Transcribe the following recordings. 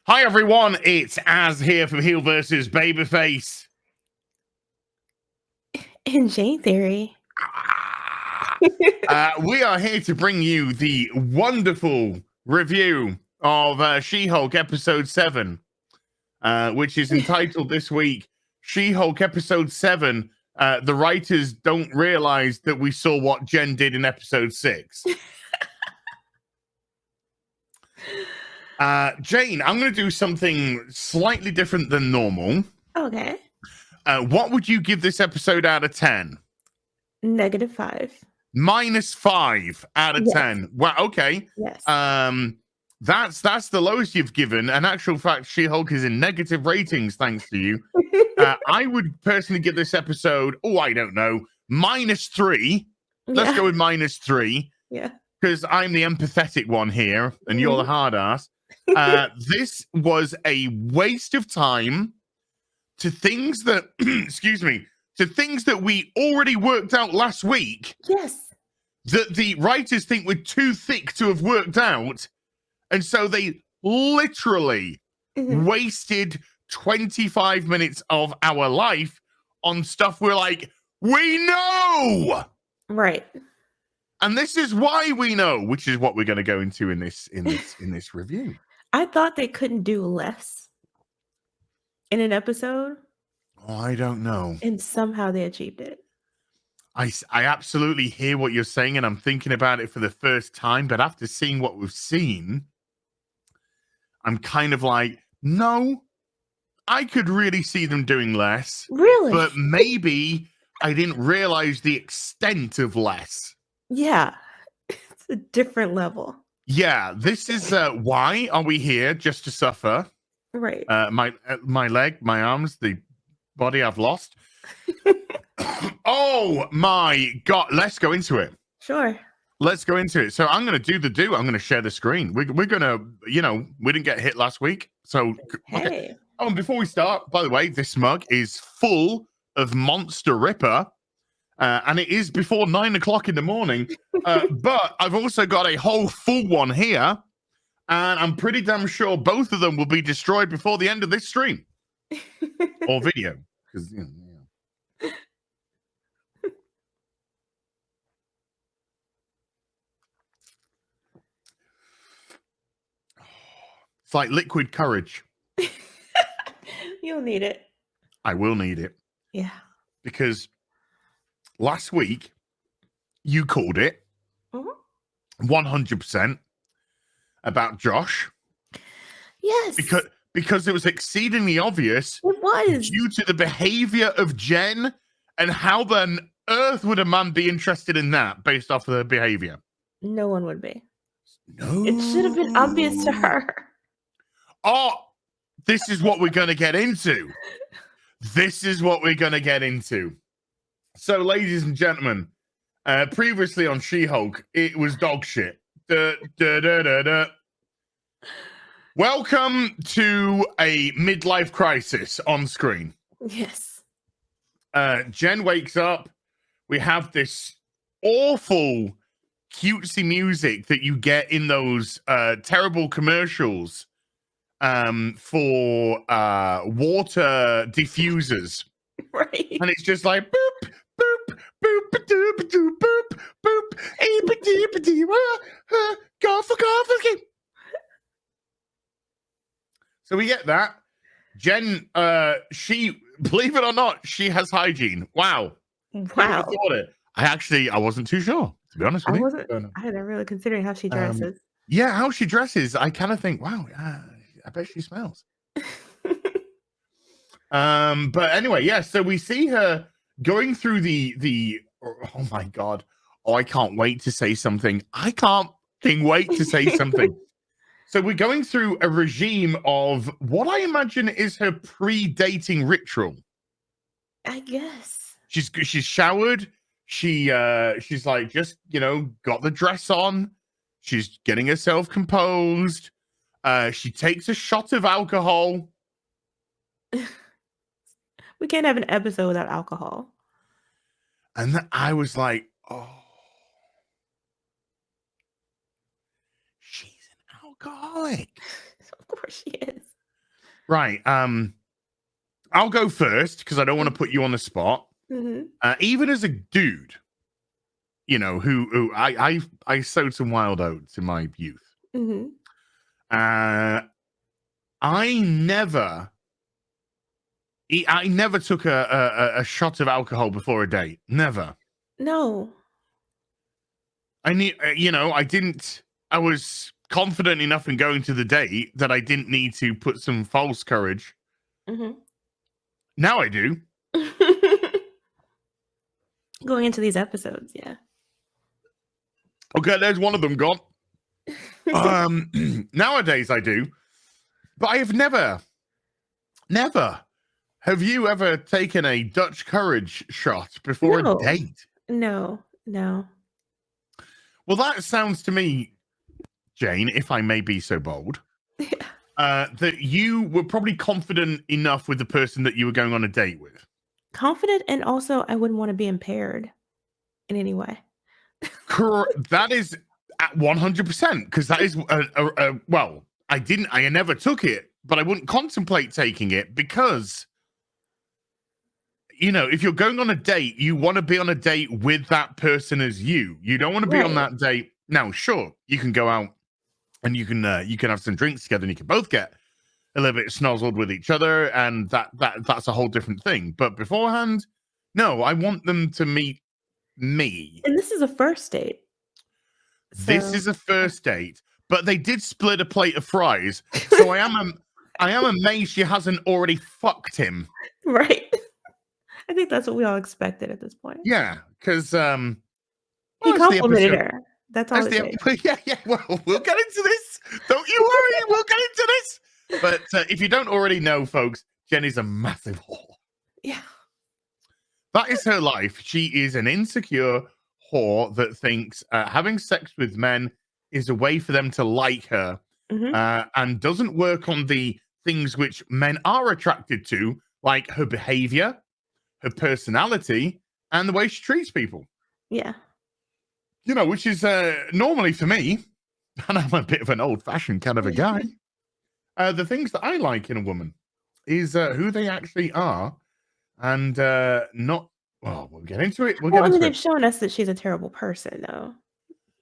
Hi everyone, it's Az here from Heel vs. Babyface. In Jane Theory. We are here to bring you the wonderful review of She-Hulk episode 7, which is entitled this week, She-Hulk episode 7, the writers don't realize that we saw what Jen did in episode 6. Jane, I'm going to do something slightly different than normal. Okay. What would you give this episode out of 10? -5. -5 out of Yes. 10. Well, okay. Yes. That's the lowest you've given. In actual fact, She-Hulk is in negative ratings thanks to you. I would personally give this episode, I don't know, -3. Let's go with -3. Yeah. Because I'm the empathetic one here, and you're the hard ass. This was a waste of time to things that, excuse me, to things that we already worked out last week. Yes. That the writers think were too thick to have worked out. And so they literally wasted 25 minutes of our life on stuff we're like, we know! Right. And this is why we know, which is what we're going to go into in this review. I thought they couldn't do less in an episode. Oh, I don't know. And somehow they achieved it. I absolutely hear what you're saying, and I'm thinking about it for the first time. But after seeing what we've seen, I'm kind of like, no, I could really see them doing less. Really? But maybe I didn't realize the extent of less. Yeah. It's a different level. Yeah, this is why are we here? Just to suffer? Right. My leg, my arms, the body I've lost. Oh my God. Let's go into it. Sure. Let's go into it. So I'm going to do. I'm going to share the screen. We're going to, we didn't get hit last week. So, hey. Okay. Oh, and before we start, by the way, this mug is full of Monster Ripper. And it is before 9 o'clock in the morning. But I've also got a whole full one here. And I'm pretty damn sure both of them will be destroyed before the end of this stream. Or video. Because, It's like liquid courage. You'll need it. I will need it. Yeah. Because last week, you called it 100% about Josh. Yes. Because it was exceedingly obvious. It was. Due to the behavior of Jen, and how on earth would a man be interested in that based off of their behavior? No one would be. No. It should have been obvious to her. Oh, this is what we're going to get into. This is what we're going to get into. So, ladies and gentlemen, previously on She-Hulk, it was dog shit. Welcome to a midlife crisis on screen. Yes. Jen wakes up. We have this awful cutesy music that you get in those terrible commercials for water diffusers. Right. And it's just like boop, boop, boop, doop, doop, boop, boop, golf. So we get that. Jen, she, believe it or not, she has hygiene. Wow. Wow. I wasn't too sure, to be honest with you. I hadn't really considered how she dresses. Yeah, how she dresses, I kind of think, wow, I bet she smells. But anyway, yeah, so we see her going through the oh my God. Oh, I can't wait to say something. I can't wait to say something. So we're going through a regime of what I imagine is her pre-dating ritual. I guess. She's showered. She's like just, got the dress on. She's getting herself composed. She takes a shot of alcohol. We can't have an episode without alcohol. And I was like, oh, she's an alcoholic. Of course she is. Right. I'll go first because I don't want to put you on the spot. Mm-hmm. Even as a dude, you know, who I sowed some wild oats in my youth. Mm-hmm. I never took a shot of alcohol before a date. Never. No. I knew, you know, I didn't. I was confident enough in going to the date that I didn't need to put some false courage. Mm-hmm. Now I do. Going into these episodes, yeah. Okay, there's one of them gone. Nowadays I do, but I have never. Have you ever taken a Dutch courage shot before No. a date? No. Well, that sounds to me, Jane, if I may be so bold, that you were probably confident enough with the person that you were going on a date with. Confident, and also I wouldn't want to be impaired in any way. That is at 100%, because that is well, I never took it, but I wouldn't contemplate taking it because, you know, if you're going on a date, you want to be on a date with that person as you. You don't want to be on that date. Now, sure, you can go out and you can have some drinks together and you can both get a little bit snozzled with each other, and that's a whole different thing. But beforehand, no, I want them to meet me. And this is a first date. This is a first date, but they did split a plate of fries, so I am amazed she hasn't already fucked him. Right. I think that's what we all expected at this point. Yeah, because he complimented her. That's all. Yeah. Well, we'll get into this. Don't you worry, we'll get into this. But if you don't already know, folks, Jenny's a massive whore. Yeah. That is her life. She is an insecure whore that thinks having sex with men is a way for them to like her, and doesn't work on the things which men are attracted to, like her behavior, her personality, and the way she treats people. Yeah. You know, which is normally for me, and I'm a bit of an old-fashioned kind of a guy, the things that I like in a woman is who they actually are, and not. Well, we'll get into it. They've shown us that she's a terrible person, though.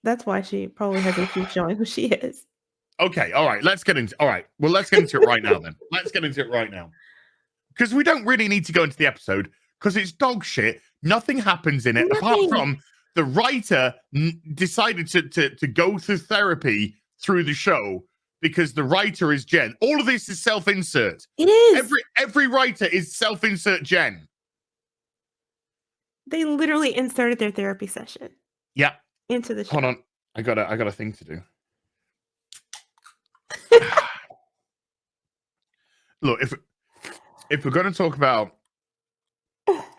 That's why she probably hasn't keep showing who she is. Okay, all right. Let's get into. All right, well, let's get into it right now. Then let's get into it right now, because we don't really need to go into the episode because it's dog shit. Nothing happens in it apart from the writer decided to go through therapy through the show because the writer is Jen. All of this is self-insert. It is. Every writer is self-insert Jen. They literally inserted their therapy session. Yeah. Into the show. Hold on. I got a thing to do. Look, if we're going to talk about,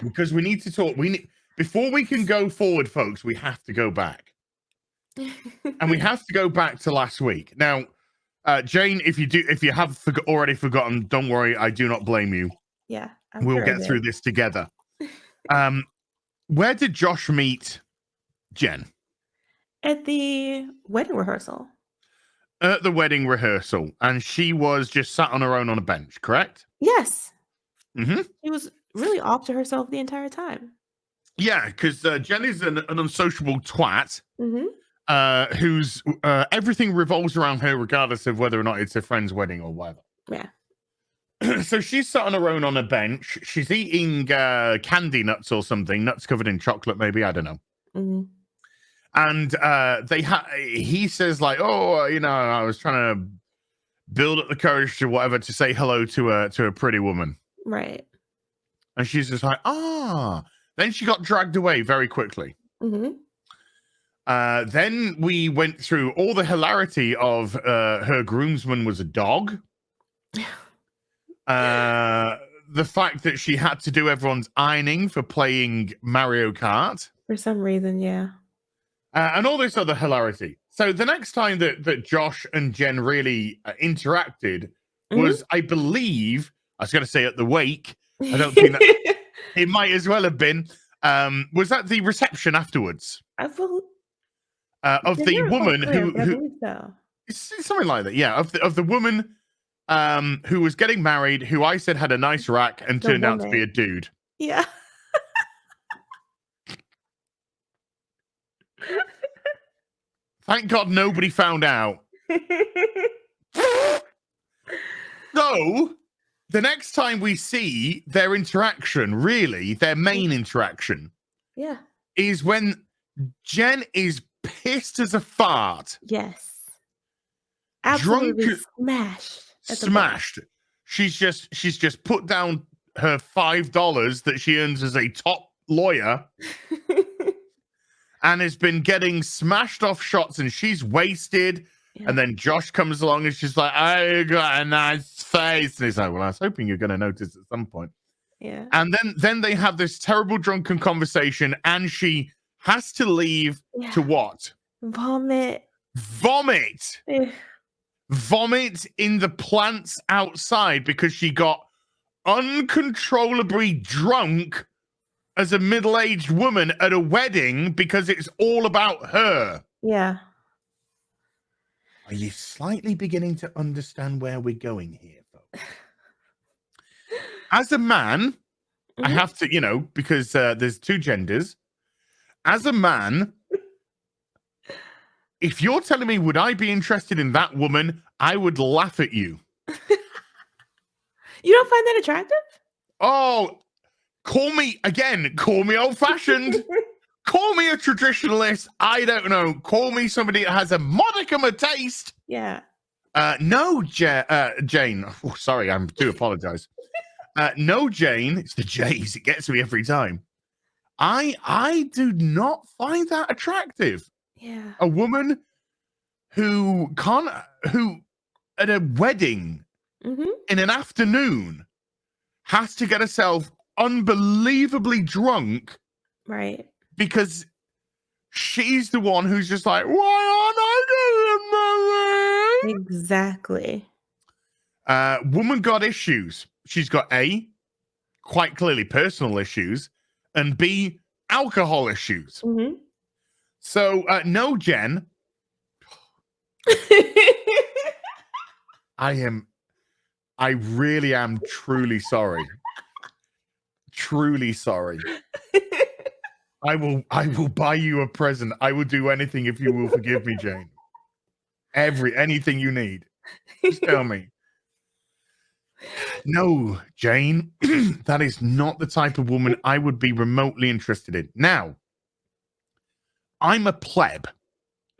because we need to talk, before we can go forward, folks, we have to go back. And we have to go back to last week. Now, Jane, if you have already forgotten, don't worry, I do not blame you. Yeah. We'll get through this together. Where did Josh meet Jen? At the wedding rehearsal. At the wedding rehearsal, and she was just sat on her own on a bench, correct? Yes. Mm-hmm. She was really off to herself the entire time. Yeah, because Jen is an unsociable twat, whose everything revolves around her, regardless of whether or not it's a friend's wedding or whatever. Yeah. So she's sat on her own on a bench. She's eating candy nuts or something, nuts covered in chocolate, maybe, I don't know. And he says, like, oh, you know, I was trying to build up the courage to whatever to say hello to a pretty woman. Right. And she's just like, Then she got dragged away very quickly. Then we went through all the hilarity of her groomsman was a dog. The fact that she had to do everyone's ironing for playing Mario Kart. For some reason, yeah. And all this other hilarity. So the next time that Josh and Jen really interacted was, I believe, I was going to say at the wake. I don't think that it might as well have been. Was that the reception afterwards? Of the woman who so. It's something like that, yeah. Of the woman who was getting married, who I said had a nice rack and The turned out to be a woman. dude. Yeah. Thank God nobody found out. So, the next time we see their interaction, really, their main interaction, Yeah. is when Jen is pissed as a fart. Yes. Absolutely Drunk, smashed at the bar. smashed. She's just put down her $5 that she earns as a top lawyer and has been getting smashed off shots, and she's wasted. Yeah. And then Josh comes along and she's like, "I got a nice face," and he's like, "Well, I was hoping you're going to notice at some point." Yeah. And then they have this terrible drunken conversation, and she has to leave to what? Vomit. Vomit. Ugh. Vomit in the plants outside because she got uncontrollably drunk as a middle-aged woman at a wedding because it's all about her. Yeah. Are you slightly beginning to understand where we're going here, folks? As a man, I Mhm. have to, because there's two genders. As a man, if you're telling me, would I be interested in that woman, I would laugh at you. You don't find that attractive? Oh, call me old-fashioned. Call me a traditionalist. I don't know. Call me somebody that has a modicum of taste. Yeah. No, Jane. Oh, sorry, I do apologize. No, Jane. It's the J's. It gets me every time. I do not find that attractive. Yeah. A woman who at a wedding Mhm. in an afternoon has to get herself unbelievably drunk Right. because she's the one who's just like, why aren't I getting married? Exactly. Woman got issues. She's got A, quite clearly personal issues, and B, alcohol issues. Mhm. So, no, Jen, I really am truly sorry. Truly sorry. I will buy you a present. I will do anything if you will forgive me, Jane. Anything you need. Just tell me. No, Jane, that is not the type of woman I would be remotely interested in. Now, I'm a pleb.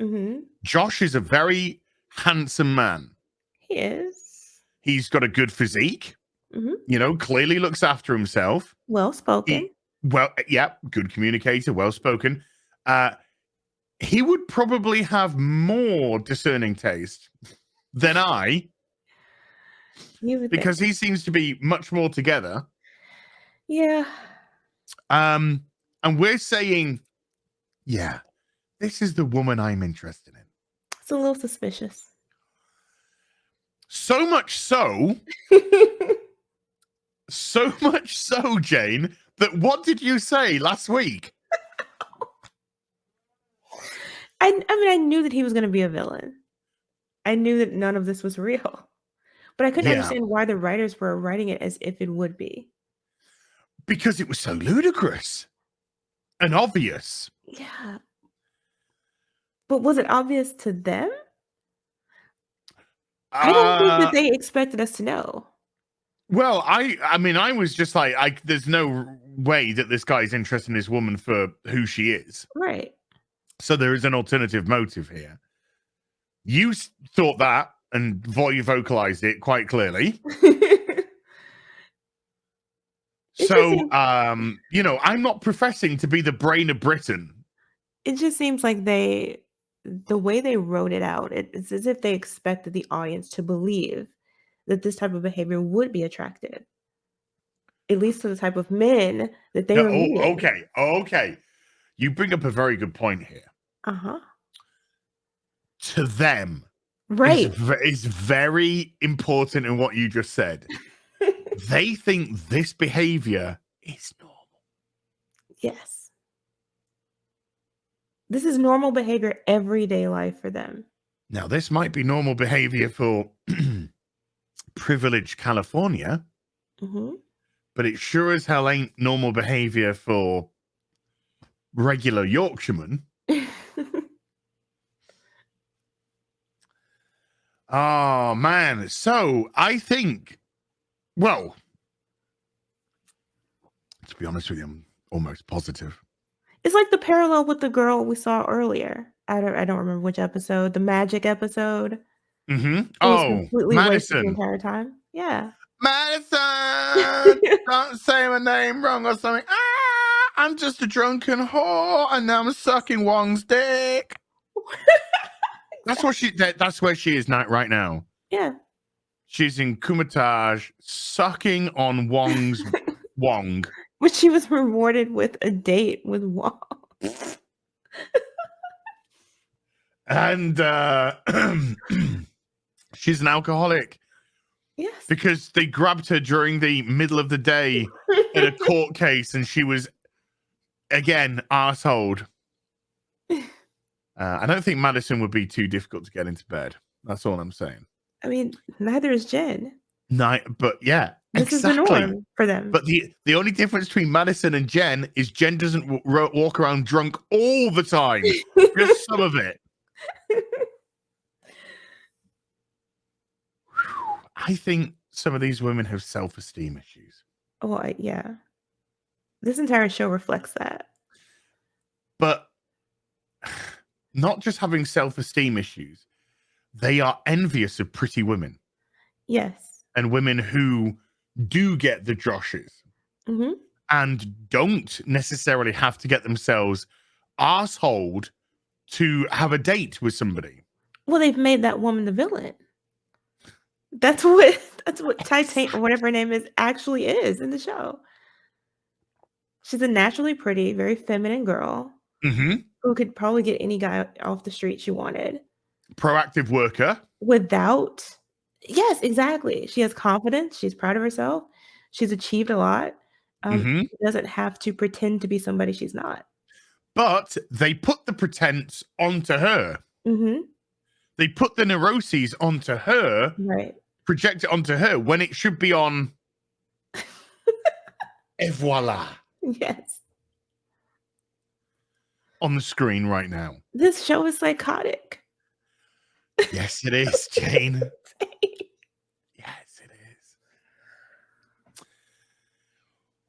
Mhm. Josh is a very handsome man. He is. He's got a good physique. Mhm. Clearly looks after himself. Well spoken. Good communicator, well spoken. He would probably have more discerning taste than I, You would because think. he seems to be much more together. Yeah. And we're saying, yeah, this is the woman I'm interested in. It's a little suspicious. So much so, Jane, that what did you say last week? I mean, I knew that he was going to be a villain. I knew that none of this was real. But I couldn't Yeah, understand why the writers were writing it as if it would be. because it was so ludicrous and obvious. Yeah. But was it obvious to them? I don't think that they expected us to know. Well, I mean, I was just like, there's no way that this guy's interested in this woman for who she is. Right. So there is an alternative motive here. You thought that, and you vocalized it quite clearly. So, I'm not professing to be the brain of Britain. It just seems like the way they wrote it out, it's as if they expected the audience to believe that this type of behavior would be attractive. At least to the type of men that they were meeting. Okay. You bring up a very good point here. Uh-huh. To them, Right. is very important in what you just said. They think this behavior is normal. Yes. This is normal behavior, everyday life for them. Now, this might be normal behavior for privileged California, Mm-hmm. but it sure as hell ain't normal behavior for regular Yorkshiremen. Oh, man. So I think, well, to be honest with you, I'm almost positive. It's like the parallel with the girl we saw earlier. I don't remember which episode, the magic episode. Mm-hmm. It was Oh, completely wasted the Madison. entire time. Yeah. Madison, don't say my name wrong or something. I'm just a drunken whore, and now I'm sucking Wong's dick. That's what that's where she is right now. Yeah. She's in Kumatage, sucking on Wong's Wong. But she was rewarded with a date with Wong. And she's an alcoholic. Yes. Because they grabbed her during the middle of the day in a court case, and she was, again, arseholed. I don't think Madison would be too difficult to get into bed. That's all I'm saying. I mean, neither is Jen. But yeah, this exactly. is the norm for them. But the only difference between Madison and Jen is Jen doesn't walk around drunk all the time, just some of it. I think some of these women have self-esteem issues. Oh, yeah. This entire show reflects that. But not just having self-esteem issues, they are envious of pretty women. Yes. And women who do get the Joshes and don't necessarily have to get themselves arseholed to have a date with somebody. Well, they've made that woman the villain. That's what Titan, or whatever her name is, actually is in the show. She's a naturally pretty, very feminine girl who could probably get any guy off the street she wanted. Proactive worker. Yes, exactly. She has confidence. She's proud of herself. She's achieved a lot. She doesn't have to pretend to be somebody she's not. But they put the pretense onto her. They put the neuroses onto her. Right. Project it onto her when it should be on. Et voila. Yes. On the screen right now. This show is psychotic. Yes, it is, Jane. Yes, it is.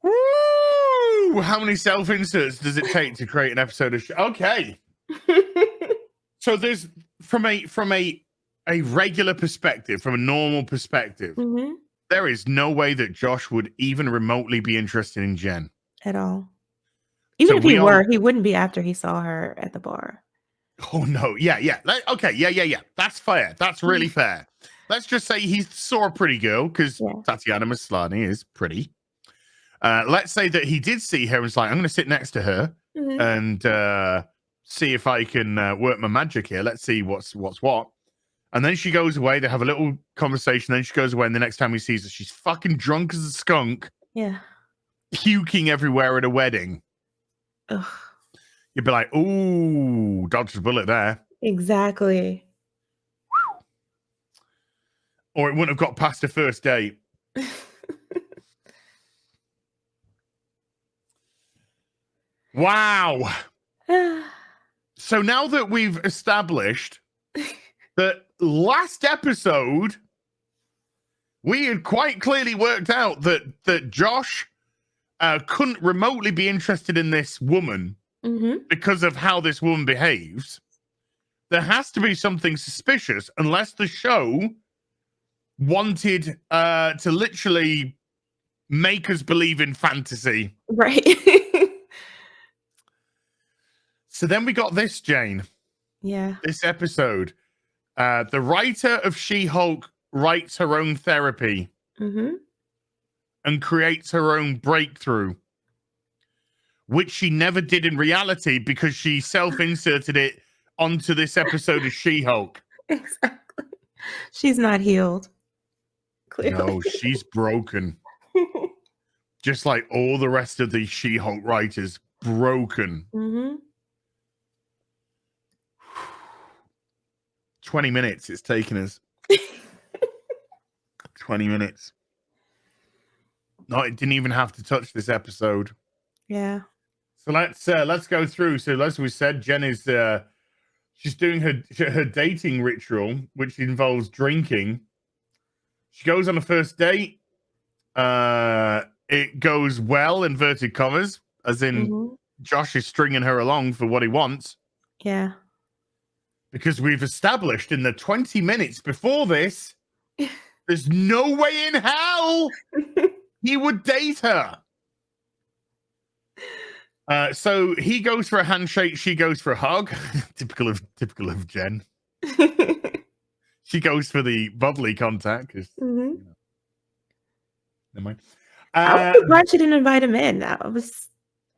Woo! How many self-inserts does it take to create an episode of show? Okay. So there's from a regular perspective, from a normal perspective, there is no way that Josh would even remotely be interested in Jen. At all. Even if he were, he wouldn't be after he saw her at the bar. Oh, no. Yeah. Okay. Yeah. That's fair. That's really fair. Let's just say he saw a pretty girl because Tatiana Maslany is pretty. Let's say that he did see her and was like, I'm going to sit next to her and see if I can work my magic here. Let's see what's what. And then she goes away. They have a little conversation. Then she goes away. And the next time he sees her, she's fucking drunk as a skunk. Yeah. Puking everywhere at a wedding. Ugh. You'd be like, ooh, dodged a bullet there. Exactly. Or it wouldn't have got past the first date. Wow. So now that we've established that last episode, we had quite clearly worked out that Josh couldn't remotely be interested in this woman because of how this woman behaves. There has to be something suspicious unless the show wanted to literally make us believe in fantasy. Right. So then we got this, Jane. Yeah. This episode. The writer of She-Hulk writes her own therapy and creates her own breakthrough, which she never did in reality because she self-inserted it onto this episode of She-Hulk. Exactly. She's not healed. Clearly. No, she's broken. Just like all the rest of the She-Hulk writers, broken. 20 minutes it's taken us. 20 minutes. No, it didn't even have to touch this episode. Yeah. So let's go through. So as we said, Jen is she's doing her dating ritual, which involves drinking. She goes on a first date. It goes well, inverted commas, as in Josh is stringing her along for what he wants. Yeah. Because we've established in the 20 minutes before this, there's no way in hell he would date her. So he goes for a handshake, she goes for a hug. typical of Jen. She goes for the bubbly contact. You know. Never mind. I was surprised she didn't invite him in. I was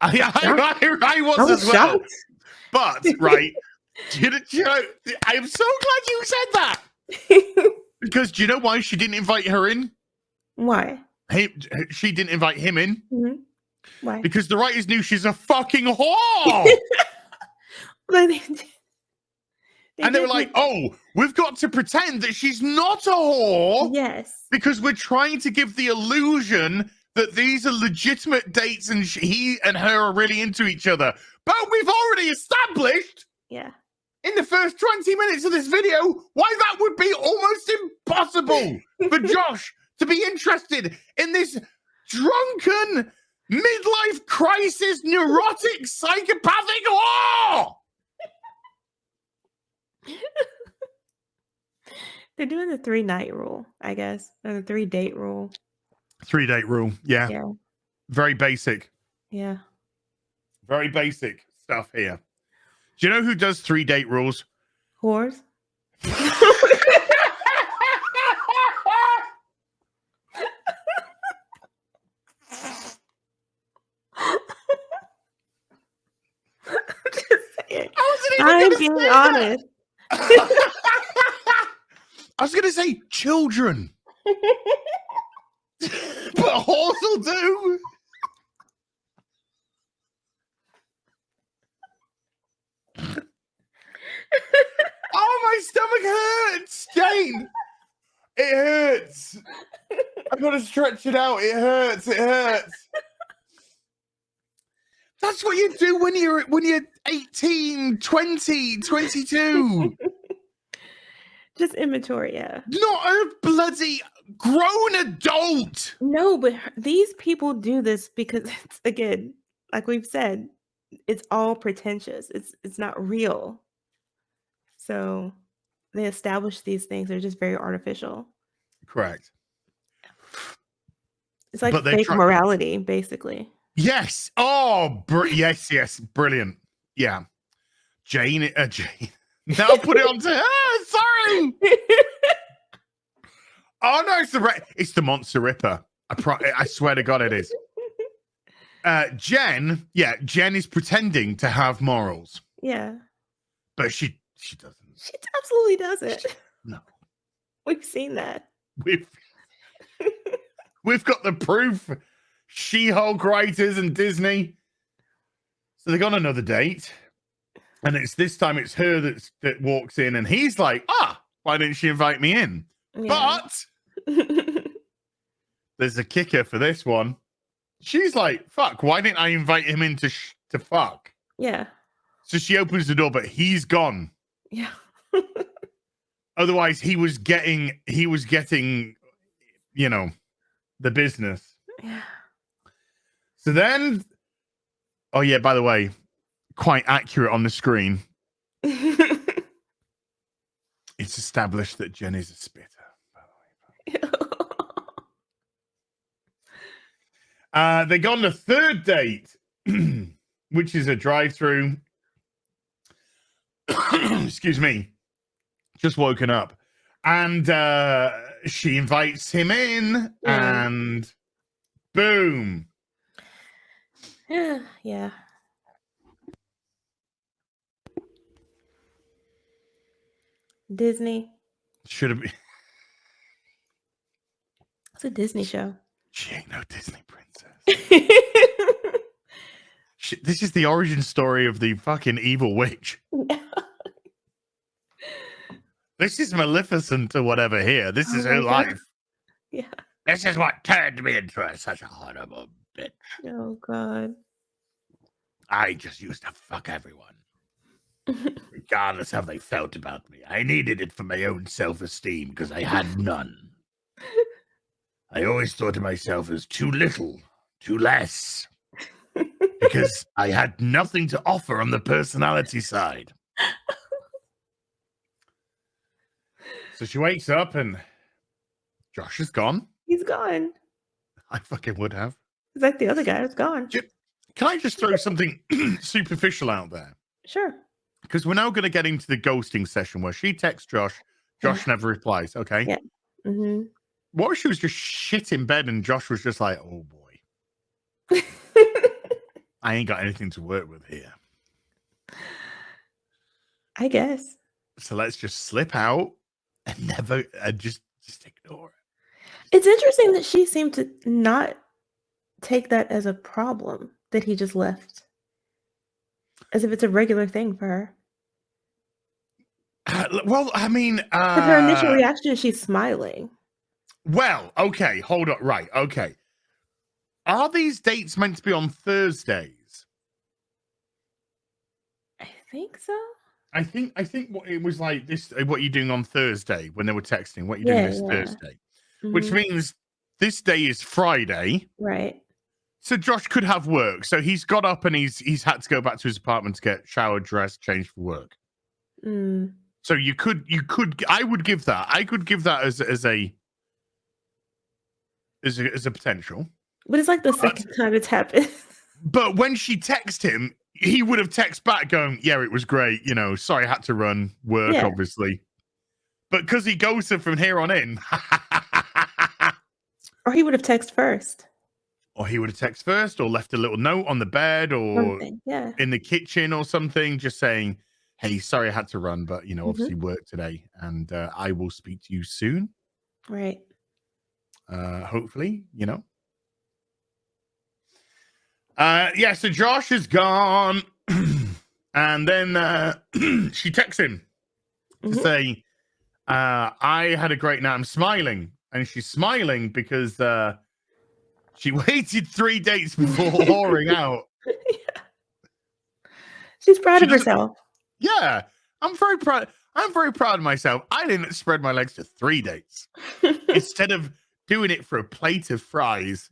as well. Shocked. But right, you know, I am so glad you said that. Because do you know why she didn't invite her in? Why? She didn't invite him in. Why? Because the writers knew she's a fucking whore. And they were like, oh, we've got to pretend that she's not a whore. Yes. Because we're trying to give the illusion that these are legitimate dates and he and her are really into each other. But we've already established in the first 20 minutes of this video why that would be almost impossible for Josh to be interested in this drunken, midlife crisis, neurotic, psychopathic whore. They're doing the 3-night rule, I guess, or the 3-date rule. 3-date rule, yeah. Very basic. Yeah. Very basic stuff here. Do you know who does 3-date rules? Whores. I'm being honest. I was going to say children. But whores will do. Oh, my stomach hurts, Jane. It hurts. I've got to stretch it out. It hurts. It hurts. That's what you do when you're 18, 20, 22. Just immature, yeah. Not a bloody grown adult. No, but these people do this because it's, again, like we've said, it's all pretentious. It's not real. So they establish these things. They're just very artificial. Correct. It's like fake morality, basically. Yes. Oh, yes. Brilliant. Yeah. Jane. Now put it on to her. Sorry. Oh, no. It's the Monster Ripper. I swear to God it is. Jen is pretending to have morals. Yeah. But she doesn't. She absolutely doesn't. No. We've seen that. We've got the proof. She-Hulk writers and Disney. So they got another date. And this time it's her that walks in and he's like, why didn't she invite me in? Yeah. But there's a kicker for this one. She's like, fuck, why didn't I invite him in to fuck? Yeah. So she opens the door, but he's gone. Yeah. Otherwise, he was getting, you know, the business. Yeah. So then, oh yeah, by the way, quite accurate on the screen. It's established that Jen is a spitter, by the way. They go on the third date, which is a drive-through. Excuse me. Just woken up. And she invites him in, and boom. Yeah. Disney. Should have been. It's a Disney show. She ain't no Disney princess. This is the origin story of the fucking evil witch. This is Maleficent or whatever here. This is her life. Yeah. This is what turned me into such a horrible bitch. Oh God. I just used to fuck everyone, regardless how they felt about me. I needed it for my own self-esteem because I had none. I always thought of myself as too little, too less, because I had nothing to offer on the personality side. So she wakes up and Josh is gone. He's gone. I fucking would have. It's like the other guy is gone. Can I just throw something superficial out there? Sure. Because we're now going to get into the ghosting session where she texts Josh. Josh never replies. Okay. Yeah. Mm-hmm. What if she was just shit in bed and Josh was just like, oh boy, I ain't got anything to work with here. I guess. So let's just slip out and never just ignore it. It's interesting that she seemed to not take that as a problem that he just left. As if it's a regular thing for her. Well, I mean, But her initial reaction is she's smiling. Well, okay, hold up. Right, okay. Are these dates meant to be on Thursdays? I think so. I think what it was like this. What are you doing on Thursday when they were texting? What are you doing this Thursday? Mm-hmm. Which means this day is Friday. Right. So Josh could have work. So he's got up and he's had to go back to his apartment to get showered, dressed, changed for work. Mm. So you could. I would give that. I could give that as a potential. But it's like the second time it's happened. But when she texted him, he would have texted back going, yeah, it was great. You know, sorry, I had to run work, obviously. But because he ghosted from here on in. Or he would have texted first. Or he would have texted first or left a little note on the bed or in the kitchen or something, just saying, hey, sorry, I had to run, but, you know, obviously work today. And I will speak to you soon. Right. Hopefully, you know. So Josh is gone. And then she texts him to say, I had a great night. I'm smiling. And she's smiling because she waited 3 dates before whoring out. Yeah. She's proud of herself. Yeah. I'm very proud of myself. I didn't spread my legs to 3 dates. Instead of doing it for a plate of fries.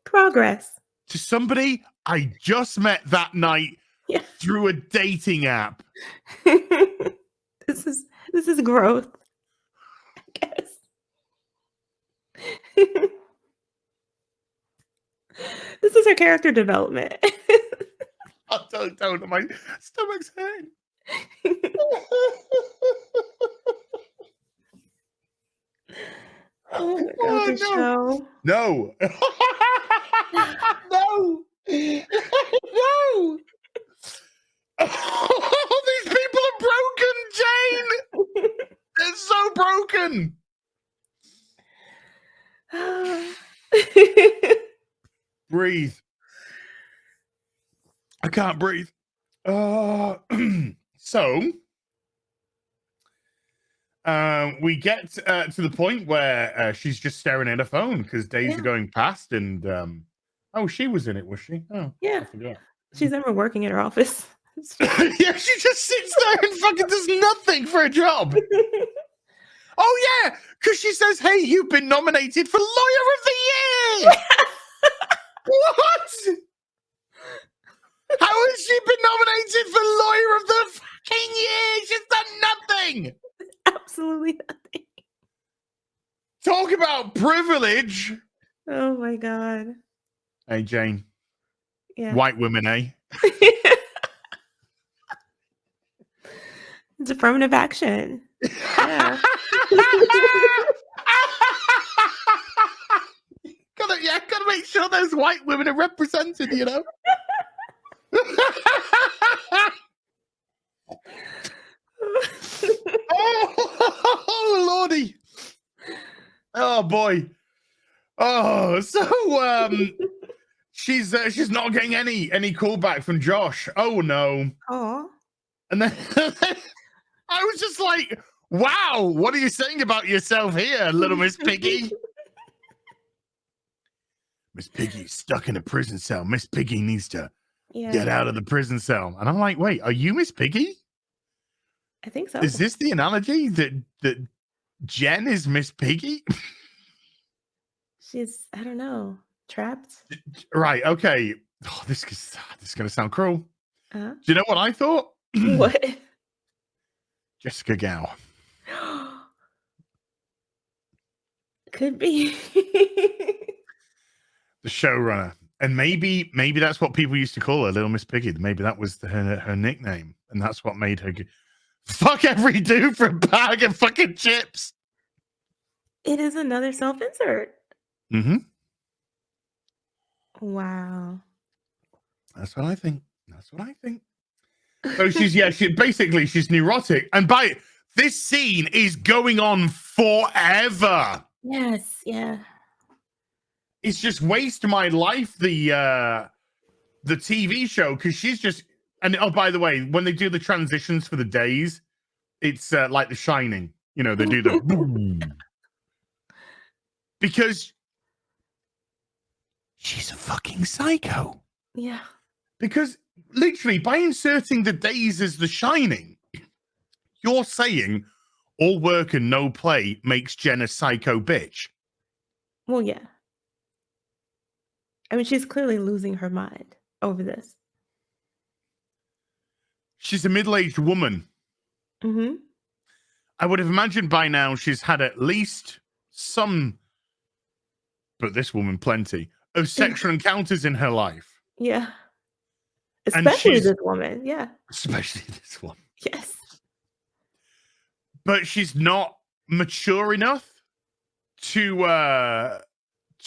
Progress. To somebody I just met that night through a dating app. This is growth, I guess. This is her character development. Don't. My stomach's hurting. Oh my God, the show. No. No. No. Oh, these people are broken, Jane. They're so broken. Breathe. I can't breathe. So we get to the point where she's just staring at her phone because days are going past and she was in it, was she? Oh yeah, I forgot. She's never working in her office. Yeah, she just sits there and fucking does nothing for a job. Oh yeah, because she says, hey, you've been nominated for Lawyer of the Year. What? How has she been nominated for Lawyer of the fucking Year? She's done nothing. Absolutely nothing. Talk about privilege. Oh my God. Hey, Jane. Yeah. White women, eh? It's affirmative action. Yeah. Gotta make sure those white women are represented, you know? Oh, Lordy. Oh, boy. Oh, so she's not getting any callback from Josh. Oh no. Oh. And then I was just like, Wow, what are you saying about yourself here, little Miss Piggy? Miss Piggy's stuck in a prison cell. Miss Piggy needs to get out of the prison cell. And I'm like, wait, are you Miss Piggy? I think so. Is this the analogy that Jen is Miss Piggy? She's, I don't know, trapped. Right. Okay. Oh, this is going to sound cruel. Uh-huh. Do you know what I thought? What? Jessica Gow. Could be. The showrunner. And maybe that's what people used to call her, Little Miss Piggy. Maybe that was her nickname. And that's what made her fuck every dude for a bag of fucking chips. It is another self-insert. Mm-hmm. Wow. That's what I think. So she's neurotic. And this scene is going on forever. Yes, yeah. It's just Waste My Life, the TV show, because she's just, and oh, by the way, when they do the transitions for the days, it's like The Shining. You know, they do the boom. Because she's a fucking psycho. Yeah. Because literally, by inserting the days as The Shining, you're saying all work and no play makes Jen a psycho bitch. Well, yeah. I mean, she's clearly losing her mind over this. She's a middle-aged woman. Mm-hmm. I would have imagined by now she's had at least some, but this woman plenty, of sexual encounters in her life. Yeah. Especially this woman. Yeah. Especially this one. Yes. But she's not mature enough to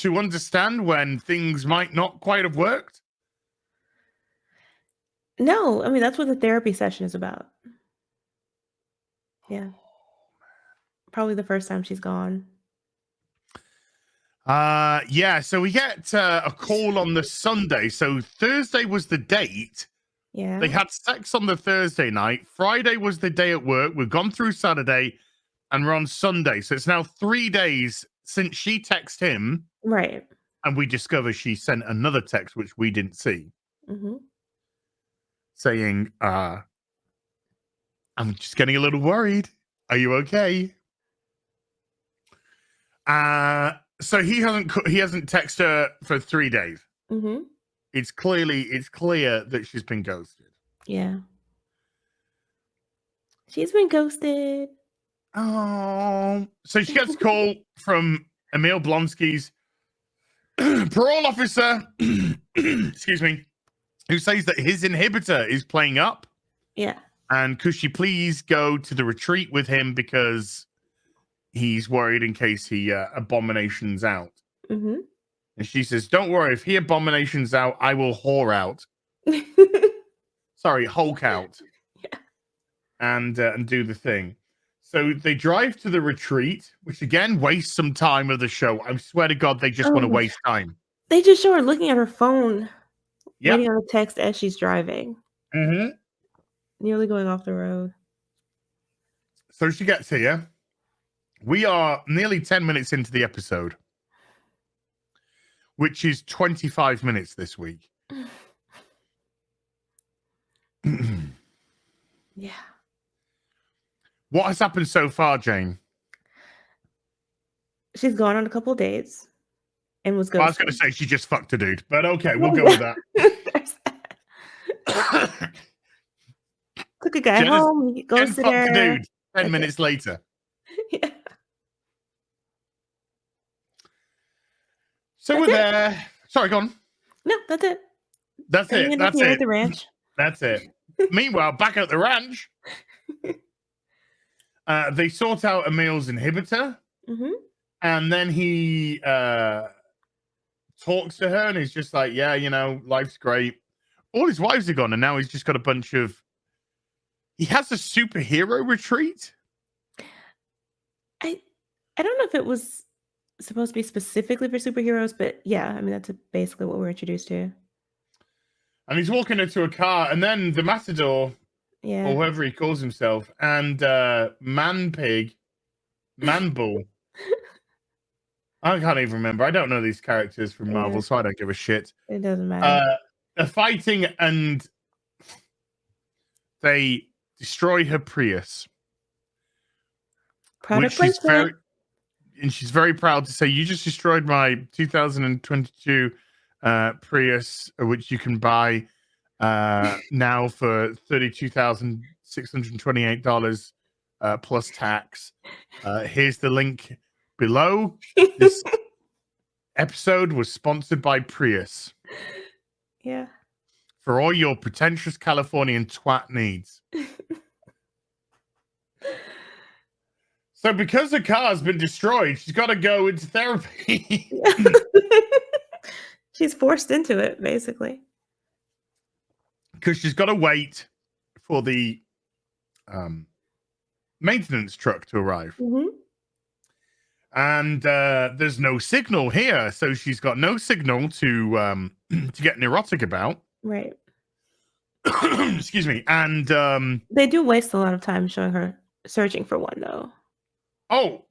understand when things might not quite have worked. No, I mean, that's what the therapy session is about. Yeah. Probably the first time she's gone. Yeah, so we get a call on the Sunday. So Thursday was the date. Yeah. They had sex on the Thursday night. Friday was the day at work. We've gone through Saturday and we're on Sunday. So it's now 3 days since she texted him. Right. And we discover she sent another text, which we didn't see. Mm-hmm. Saying, I'm just getting a little worried. Are you okay? So he hasn't texted her for 3 days. Mm-hmm. It's clear that she's been ghosted. Yeah. She's been ghosted. Oh. So she gets a call from Emil Blonsky's parole officer, excuse me, who says that his inhibitor is playing up. Yeah. And could she please go to the retreat with him because he's worried in case he abominations out. Mm-hmm. And she says, don't worry, if he abominations out, I will whore out. Sorry, Hulk out. Yeah. And do the thing. So they drive to the retreat, which again wastes some time of the show. I swear to God, they just want to waste time. They just show her looking at her phone, Yep. waiting on a text as she's driving. Mm-hmm. Nearly going off the road. So she gets here. We are nearly 10 minutes into the episode, which is 25 minutes this week. Yeah. What has happened so far, Jane? She's gone on a couple dates and was ghosted. Well, I was going to say she just fucked a dude, but okay, we'll go with that. Took a guy home, he ghosted her. A dude 10 minutes later. Yeah. So we're there. Sorry, go on. No, that's it. That's it. That's it. At the ranch. That's it. Meanwhile, back at the ranch, they sort out Emil's inhibitor, and then he talks to her, and he's just like, "Yeah, you know, life's great." All his wives are gone, and now he's just got a bunch of. He has a superhero retreat. I don't know if it was supposed to be specifically for superheroes, but yeah, I mean that's basically what we're introduced to. And he's walking into a car, and then the matador Yeah. whoever he calls himself, and Man Pig, Man Bull. I can't even remember. I don't know these characters from Marvel, Yeah. so I don't give a shit. It doesn't matter. They're fighting, and they destroy her Prius, Product which she's placement. very proud to say, you just destroyed my 2022 Prius, which you can buy now for $32,628 plus tax. Here's the link below. This episode was sponsored by Prius Yeah. for all your pretentious Californian twat needs. So because the car's been destroyed, she's got to go into therapy. She's forced into it, basically. Because she's got to wait for the maintenance truck to arrive. Mm-hmm. And there's no signal here. So she's got no signal to get neurotic about. Right. Excuse me. And they do waste a lot of time showing her searching for one, though. Oh,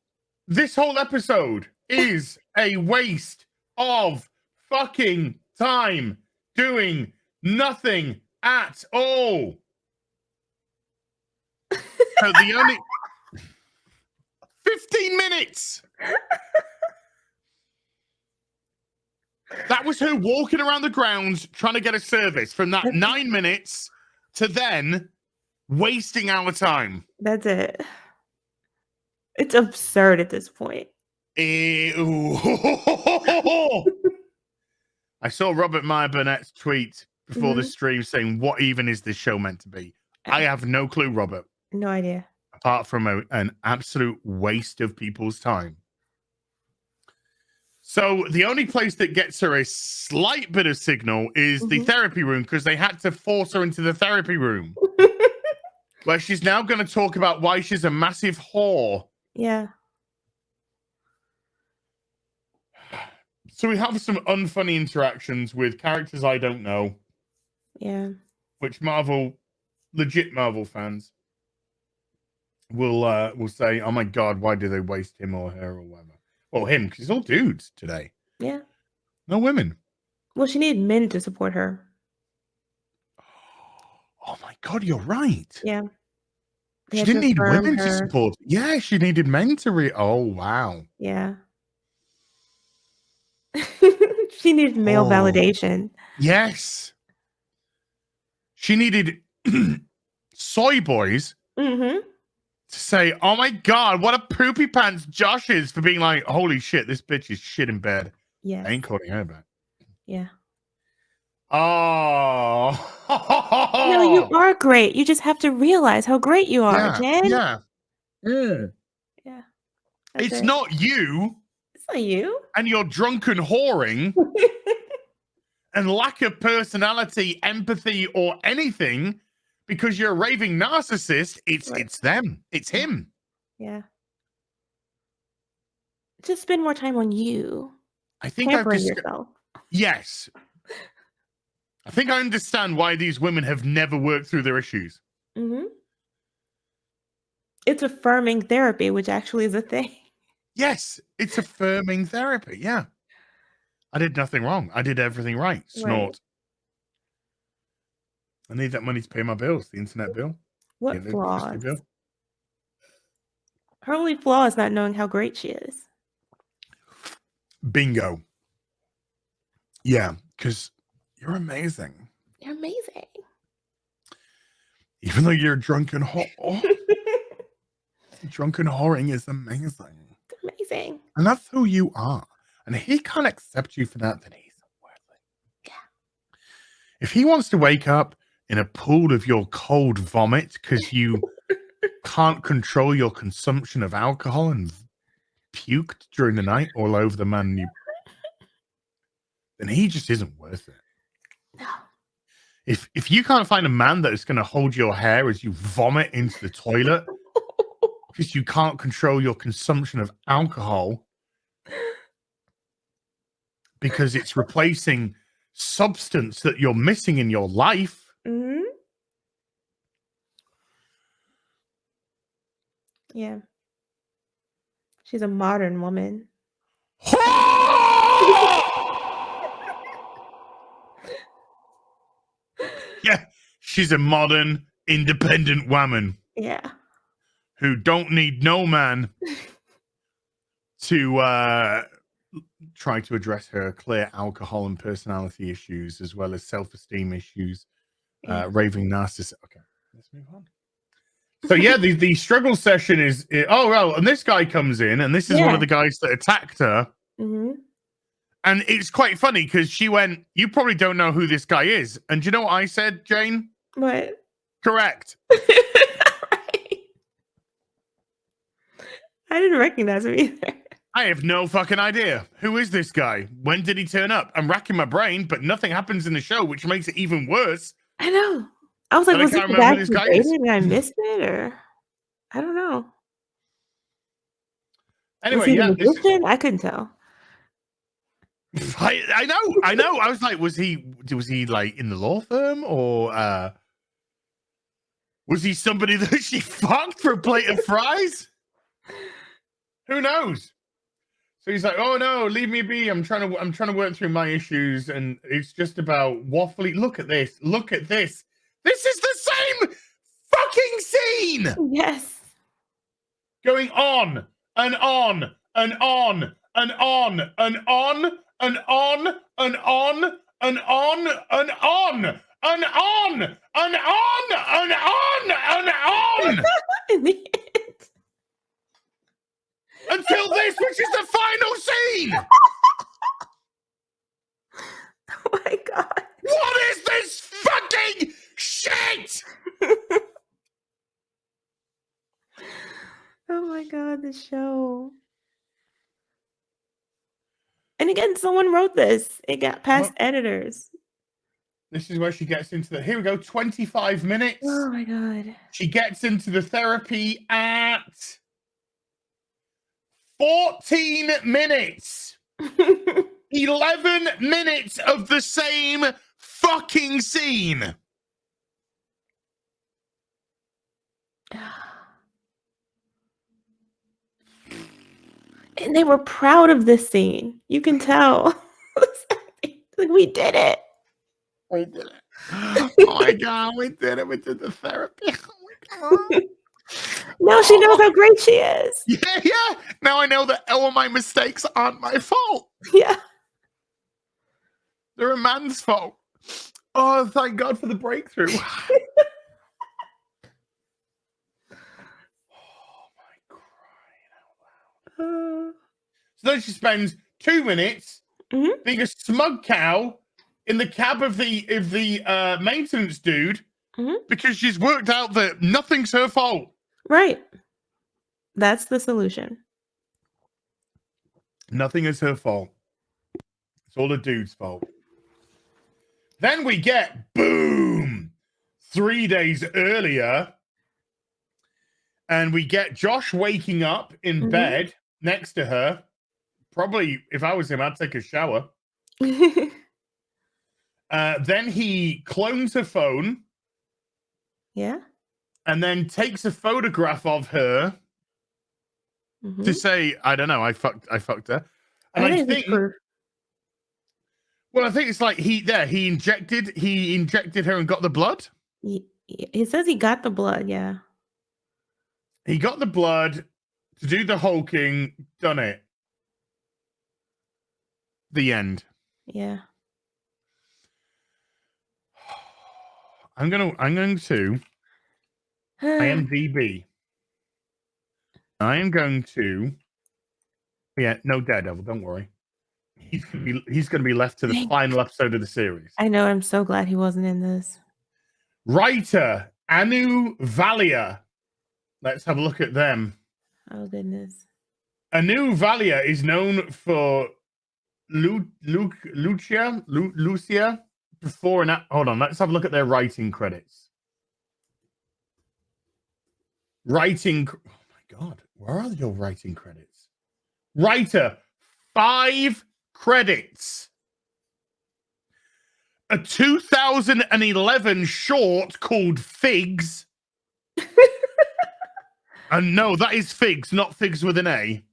this whole episode is a waste of fucking time doing nothing at all. So the only 15 minutes. That was her walking around the grounds trying to get a service from that 9 minutes to then wasting our time. That's it. It's absurd at this point. I saw Robert Meyer Burnett's tweet before the stream saying, what even is this show meant to be? I have no clue, Robert. No idea. Apart from an absolute waste of people's time. So the only place that gets her a slight bit of signal is the therapy room, because they had to force her into the therapy room. Where she's now going to talk about why she's a massive whore. Yeah. So we have some unfunny interactions with characters I don't know. Yeah. Which legit Marvel fans will say, oh my God, why do they waste him or her or whatever? Well, him, because he's all dudes today. Yeah. No women. Well, she needed men to support her. Oh my God, you're right. Yeah. She didn't need women to support. Yeah, she needed men to oh, wow. Yeah. She needed male validation. Yes. She needed soy boys to say, oh my God, what a poopy pants Josh is, for being like, holy shit, this bitch is shit in bed. Yeah. I ain't calling her back. Yeah. Oh. No, you are great. You just have to realize how great you are, Jen. Yeah. Mm. Yeah. It's not you. It's not you. And your drunken whoring and lack of personality, empathy, or anything, because you're a raving narcissist. It's them. It's him. Yeah. Just spend more time on you. I think pampering yourself. Yes. I think I understand why these women have never worked through their issues. It's affirming therapy, which actually is a thing. Yes, it's affirming therapy. Yeah. I did nothing wrong. I did everything right. Snort. Right. I need that money to pay my bills, the internet bill. What flaws? Bill. Her only flaw is not knowing how great she is. Bingo. Yeah, because you're amazing. You're amazing. Even though you're drunken drunken whoring is amazing. It's amazing. And that's who you are. And if he can't accept you for that, then he's not worth it. Yeah. If he wants to wake up in a pool of your cold vomit because you can't control your consumption of alcohol and puked during the night all over the man, then he just isn't worth it. No. If you can't find a man that is going to hold your hair as you vomit into the toilet because you can't control your consumption of alcohol because it's replacing substance that you're missing in your life, Yeah. She's a modern woman. Yeah, she's a modern, independent woman Yeah. who don't need no man to try to address her clear alcohol and personality issues, as well as self-esteem issues, Yeah. raving narcissist. Okay, let's move on. So yeah, the struggle session is oh well, and this guy comes in, and this is one of Yeah. the guys that attacked her. Mm-hmm. And it's quite funny because she went, "You probably don't know who this guy is." And do you know what I said, Jane? What? Correct. Right. I didn't recognize him either. I have no fucking idea. Who is this guy? When did he turn up? I'm racking my brain, but nothing happens in the show, which makes it even worse. I know. I was like, And I was it can't the remember guy who this who guy is. dated and I missed it, or I don't know. Was Anyway, he the yeah, this is, magician? I couldn't tell. I know. I was like, was he like in the law firm, or was he somebody that she fucked for a plate of fries? Who knows? So he's like, "Oh no, leave me be. I'm trying to work through my issues, and it's just about waffly. Look at this. Look at this. This is the same fucking scene Yes. going on and on and on and on and on and on and on and on and on and on and on and on and on In the end. until this, which is the final scene. Oh my god. What is this fucking shit? Oh my god, the show. And again, someone wrote this. It got past editors. This is where she gets into the. Here we go. 25 minutes. Oh my god. She gets into the therapy at 14 minutes. 11 minutes of the same fucking scene. And they were proud of this scene. You can tell. Like, we did it. We did it. Oh my god, we did it. We did the therapy. Oh my god. Now she knows how great she is. Yeah. Now I know that all my mistakes aren't my fault. Yeah. They're a man's fault. Oh, thank God for the breakthrough. Oh my crying out loud. So then she spends 2 minutes being a smug cow in the cab of the maintenance dude because she's worked out that nothing's her fault. Right. That's the solution. Nothing is her fault. It's all the dude's fault. Then we get, boom, 3 days earlier, and we get Josh waking up in bed next to her. Probably, if I was him, I'd take a shower. Then he clones her phone. Yeah. And then takes a photograph of her to say, I don't know, I fucked her. And I think well, I think it's like he injected her and got the blood. He says he got the blood, yeah. He got the blood to do the hulking, done it. The end. Yeah. I'm going to IMDb. I am going to. Yeah, no Daredevil. Don't worry. He's going to be left to the final episode of the series. I know. I'm so glad he wasn't in this. Writer Anu Valia. Let's have a look at them. Oh goodness. Anu Valia is known for Lucia before and hold on. Let's have a look at their writing credits. Writing. Oh my God, where are your writing credits? Writer, 5 credits. A 2011 short called Figs. And no, that is Figs, not Figs with an A.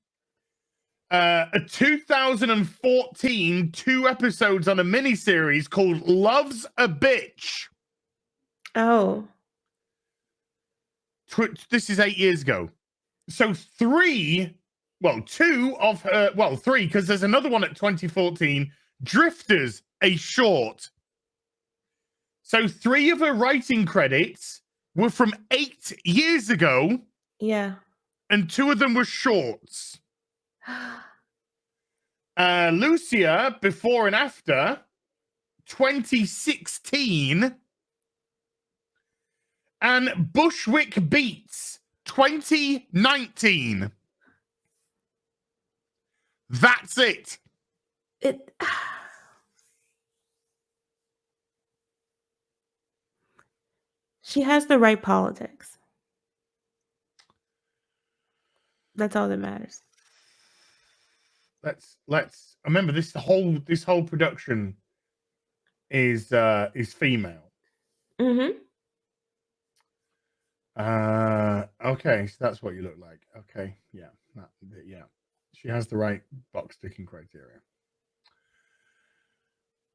A 2014 2 episodes on a miniseries called Love's a Bitch. Oh. This is 8 years ago. So 3, well, 2 of her, well, 3, because there's another one at 2014, Drifters, a short. So 3 of her writing credits were from 8 years ago, Yeah. and 2 of them were shorts. Lucia, Before and After, 2016. And Bushwick Beats, 2019. That's it. She has the right politics. That's all that matters. Let's remember this whole production is female. Mm-hmm. Okay, so that's what you look like. Okay, yeah. She has the right box ticking criteria.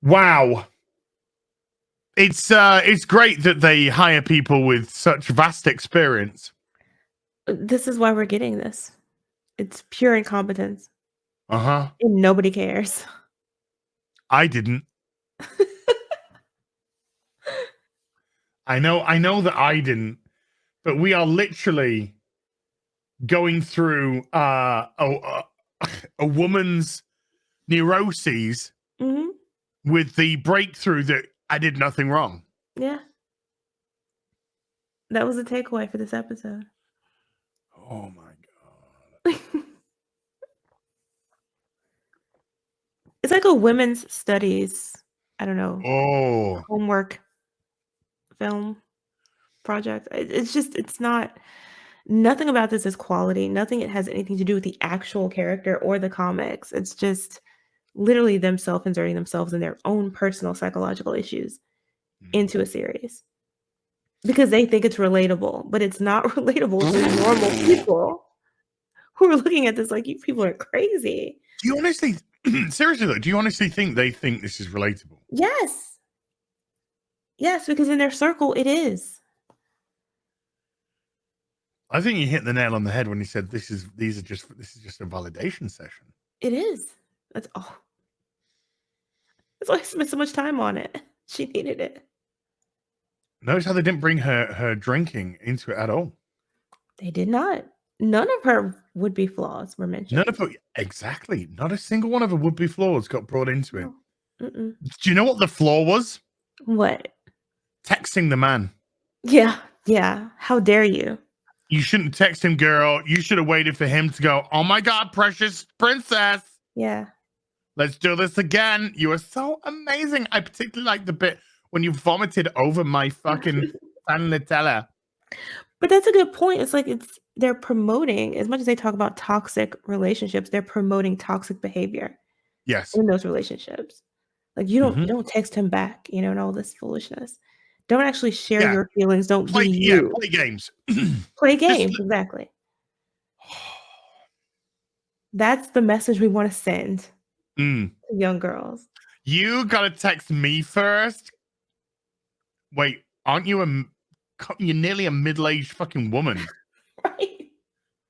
Wow. It's great that they hire people with such vast experience. This is why we're getting this. It's pure incompetence. Uh-huh. And nobody cares. I didn't. I know that I didn't, but we are literally going through a woman's neuroses with the breakthrough that I did nothing wrong. Yeah. That was the takeaway for this episode. Oh my God. It's like a women's studies, I don't know, homework film project. It's not, nothing about this is quality. Nothing it has anything to do with the actual character or the comics. It's just literally them self-inserting themselves in their own personal psychological issues into a series. Because they think it's relatable, but it's not relatable to normal people who are looking at this like, you people are crazy. Do you honestly, seriously though, do you honestly think they think this is relatable? Yes. Yes, because in their circle, it is. I think you hit the nail on the head when you said this is just a validation session. It is. That's all. That's why I spent so much time on it. She needed it. Notice how they didn't bring her drinking into it at all. They did not. None of her would-be flaws were mentioned. None of her, exactly. Not a single one of her would-be flaws got brought into it. Mm-mm. Do you know what the flaw was? What? Texting the man. Yeah. How dare you? You shouldn't text him, girl. You should have waited for him to go, oh my God, precious princess. Yeah. Let's do this again. You are so amazing. I particularly like the bit when you vomited over my fucking pan Nutella. But that's a good point. It's like they're promoting, as much as they talk about toxic relationships, they're promoting toxic behavior. Yes. In those relationships. Like you don't text him back, and all this foolishness. Don't actually share your feelings. Don't be you. Play games. Play games, exactly. That's the message we want to send to young girls. You gotta text me first. Wait, aren't you you're nearly a middle-aged fucking woman? Right.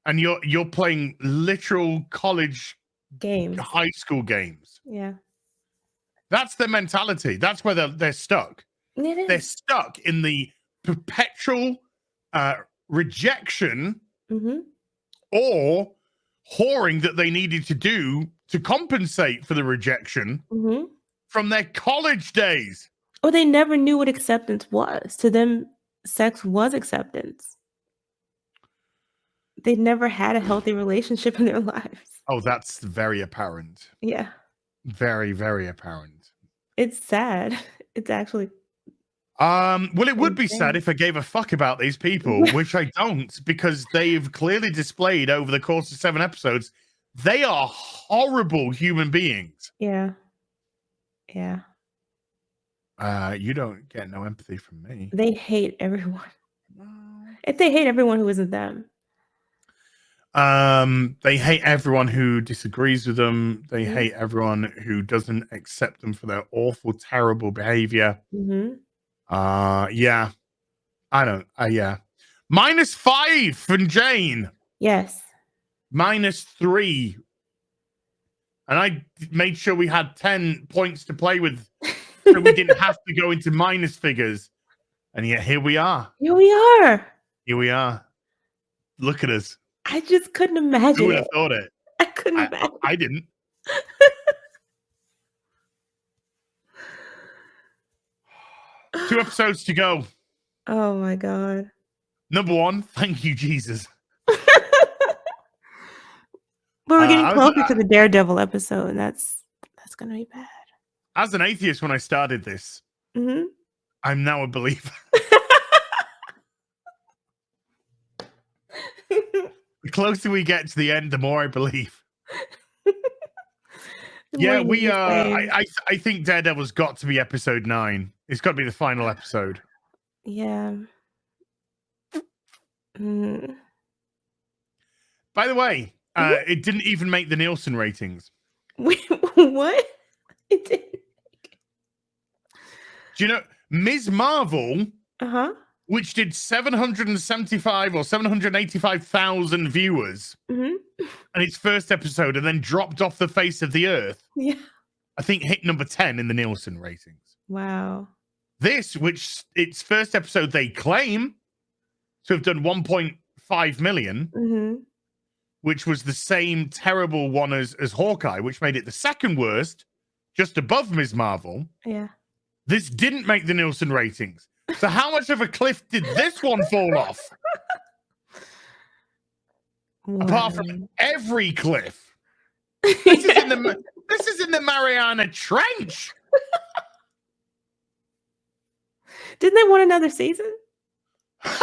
And you're playing literal college games, high school games. Yeah. That's their mentality. That's where they're stuck. They're stuck in the perpetual rejection or whoring that they needed to do to compensate for the rejection from their college days. Or they never knew what acceptance was. To them, sex was acceptance. They never had a healthy relationship in their lives. Oh, that's very apparent. Yeah. Very, very apparent. It's sad. It's actually well, it would be sad if I gave a fuck about these people, which I don't, because they've clearly displayed over the course of 7 episodes, they are horrible human beings. Yeah. You don't get no empathy from me. They hate everyone. If they hate everyone who isn't them. They hate everyone who disagrees with them. They Mhm. hate everyone who doesn't accept them for their awful, terrible behavior. Mhm. Yeah. I don't. Yeah. -5 from Jane. Yes. -3. And I made sure we had 10 points to play with, so we didn't have to go into minus figures. And yet here we are. Here we are. Here we are. Look at us. I just couldn't Who imagine would it. have thought it? I couldn't imagine. I didn't. 2 episodes to go. Oh my god. Number 1, thank you, Jesus. But we're getting I was, closer to the Daredevil episode, and that's gonna be bad. as an atheist, when I started this, Mhm. I'm now a believer. The closer we get to the end, the more I believe. Yeah, we I think Daredevil's got to be episode 9. It's got to be the final episode. Yeah. Mm. By the way, it didn't even make the Nielsen ratings. Wait, what? It did. Do you know Ms. Marvel, Uh-huh. which did 775 or 785,000 viewers Mhm. in its first episode and then dropped off the face of the earth, Yeah. I think hit number 10 in the Nielsen ratings. Wow. This, which its first episode they claim to have done 1.5 million, Mhm. which was the same terrible one as Hawkeye, which made it the second worst, just above Ms. Marvel. Yeah. This didn't make the Nielsen ratings. So how much of a cliff did this one fall off? Apart from every cliff. This is in the Mariana Trench. Didn't they want another season? This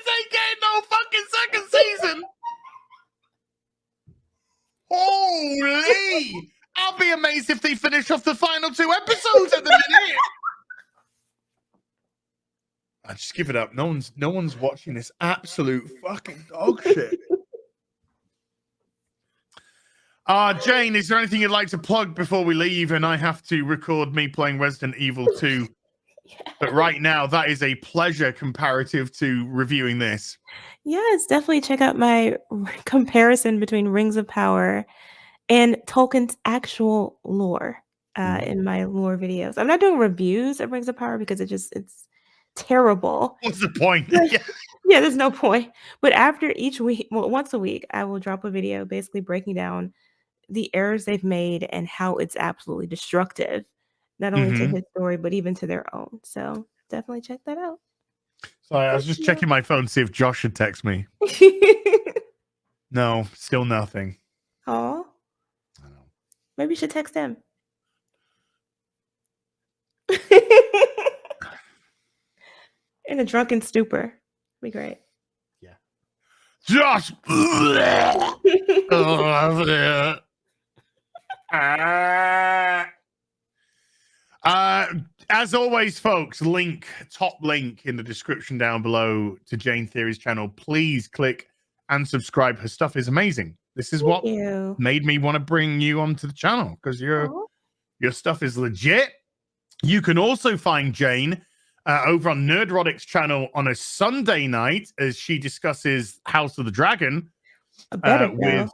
ain't getting no fucking second season. Holy! I'll be amazed if they finish off the final 2 episodes at the minute. I just give it up. No one's watching this absolute fucking dog shit. Jane, is there anything you'd like to plug before we leave? And I have to record me playing Resident Evil 2. Yeah. But right now, that is a pleasure comparative to reviewing this. Yes, definitely check out my comparison between Rings of Power and Tolkien's actual lore in my lore videos. I'm not doing reviews of Rings of Power because it's terrible. What's the point? Yeah, there's no point. But after each week, well, once a week, I will drop a video basically breaking down the errors they've made and how it's absolutely destructive, not only to his story, but even to their own. So definitely check that out. Sorry, I was just checking my phone to see if Josh should text me. No, still nothing. Oh, maybe you should text him. In a drunken stupor. Be great. Yeah. Josh! As always, folks, top link in the description down below to Jane Theory's channel. Please click and subscribe. Her stuff is amazing. This is what made me want to bring you onto the channel, because your stuff is legit. You can also find Jane over on Nerdrotic's channel on a Sunday night as she discusses House of the Dragon. With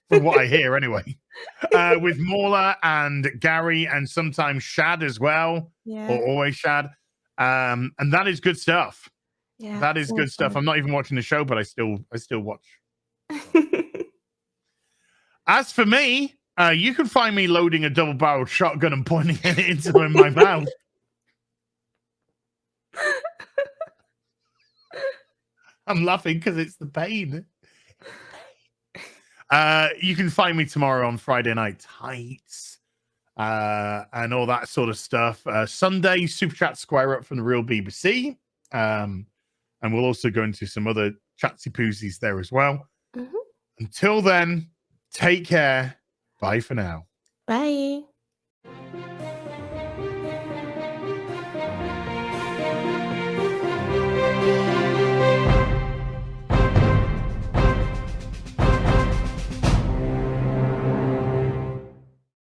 from what I hear anyway. With Mauler and Gary and sometimes Shad as well. Yeah. Or always Shad. And that is good stuff. Yeah. That is good stuff. I'm not even watching the show, but I still watch. As for me, you can find me loading a double-barreled shotgun and pointing it into my mouth. I'm laughing because it's the pain. You can find me tomorrow on Friday Night Tights and all that sort of stuff. Sunday, Super Chat Square Up from the Real BBC. And we'll also go into some other chatsy poozies there as well. Until then, take care. Bye for now. Bye.